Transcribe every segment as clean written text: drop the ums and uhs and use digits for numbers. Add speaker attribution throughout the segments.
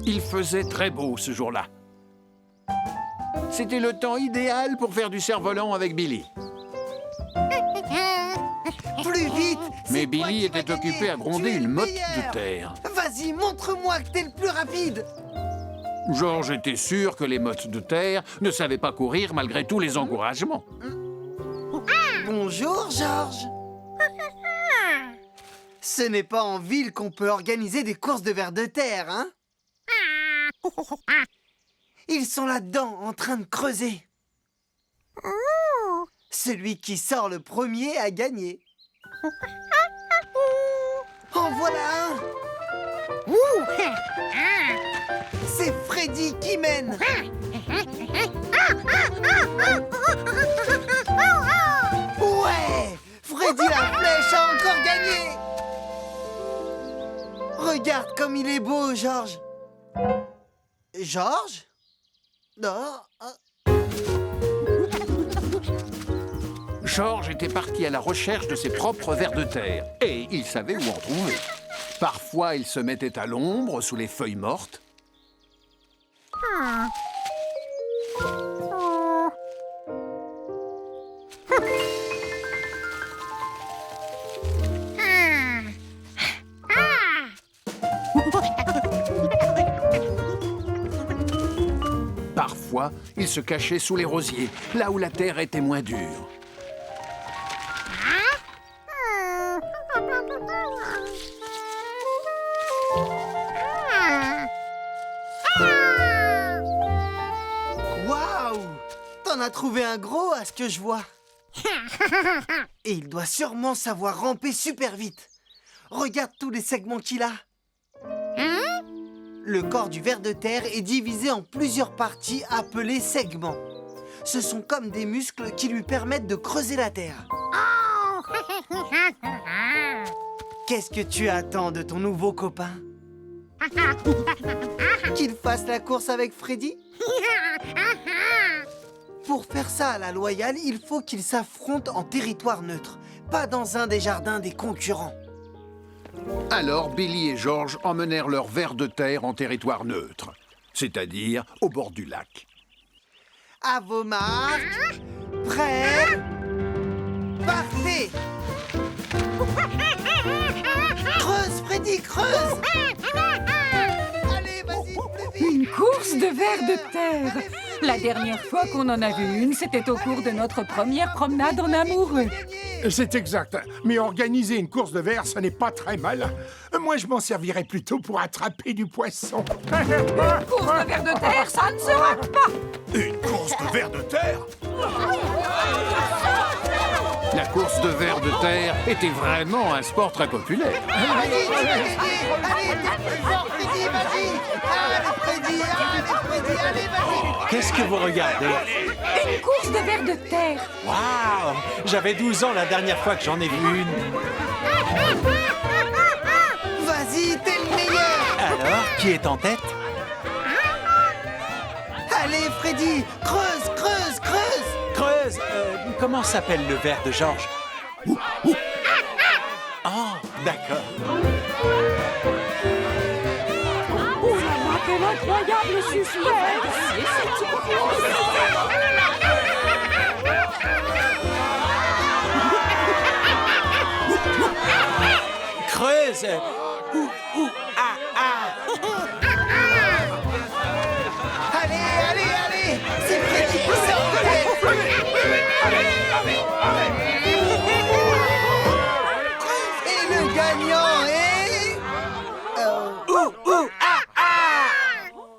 Speaker 1: Il faisait très beau ce jour-là. C'était le temps idéal pour faire du cerf-volant avec Billy.
Speaker 2: Plus vite!
Speaker 1: Mais Billy était occupé à gronder une motte de terre.
Speaker 2: Vas-y, montre-moi que t'es le plus rapide!
Speaker 1: Georges était sûr que les mottes de terre ne savaient pas courir malgré tous les encouragements.
Speaker 2: Bonjour, Georges! Ce n'est pas en ville qu'on peut organiser des courses de vers de terre, hein? Ils sont là-dedans, en train de creuser. Celui qui sort le premier a gagné. En voilà un! C'est Freddy qui mène! Ouais! Freddy la flèche a encore gagné! Regarde comme il est beau, Georges! Georges? Non?
Speaker 1: Georges était parti à la recherche de ses propres vers de terre et il savait où en trouver. Parfois, il se mettait à l'ombre sous les feuilles mortes. Parfois, il se cachait sous les rosiers, là où la terre était moins dure.
Speaker 2: Waouh! T'en as trouvé un gros à ce que je vois. Et il doit sûrement savoir ramper super vite. Regarde tous les segments qu'il a. Le corps du ver de terre est divisé en plusieurs parties appelées segments. Ce sont comme des muscles qui lui permettent de creuser la terre. Qu'est-ce que tu attends de ton nouveau copain? Qu'il fasse la course avec Freddy? Pour faire ça à la loyale, il faut qu'ils s'affrontent en territoire neutre, pas dans un des jardins des concurrents.
Speaker 1: Alors, Billy et Georges emmenèrent leurs vers de terre en territoire neutre, c'est-à-dire au bord du lac.
Speaker 2: À vos marques, prêts, partez! Creuse, Freddy, creuse! Allez, vas-y, plus vite!
Speaker 3: Une course de vers de terre. La dernière fois qu'on en a vu une, c'était au cours de notre première promenade en amoureux.
Speaker 4: C'est exact. Mais organiser une course de vers, ça n'est pas très mal. Moi, je m'en servirais plutôt pour attraper du poisson.
Speaker 3: Une course de vers de terre, ça ne se rate pas.
Speaker 4: Une course de vers de terre?
Speaker 1: La course de vers de terre était vraiment un sport très populaire.
Speaker 2: Allez, t'es plus fort, Freddy, vas-y! Allez, Freddy, allez, vas-y!
Speaker 5: Qu'est-ce que vous regardez?
Speaker 3: Une course de vers de terre.
Speaker 5: Waouh! J'avais 12 ans la dernière fois que j'en ai vu une.
Speaker 2: Vas-y, t'es le meilleur!
Speaker 5: Alors, qui est en tête?
Speaker 2: Allez, Freddy, creuse, creuse, creuse!
Speaker 5: Creuse! Comment s'appelle le ver de Georges? Oh, d'accord.
Speaker 3: Oh là là, quel incroyable suspense.
Speaker 5: Creuse! Ah, ah!
Speaker 2: Allez, c'est Freddy qui sort de l'air. Et le gagnant est...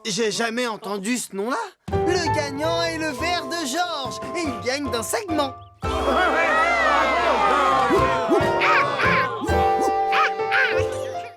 Speaker 2: J'ai jamais entendu ce nom-là. Le gagnant est le ver de Georges et il gagne d'un segment.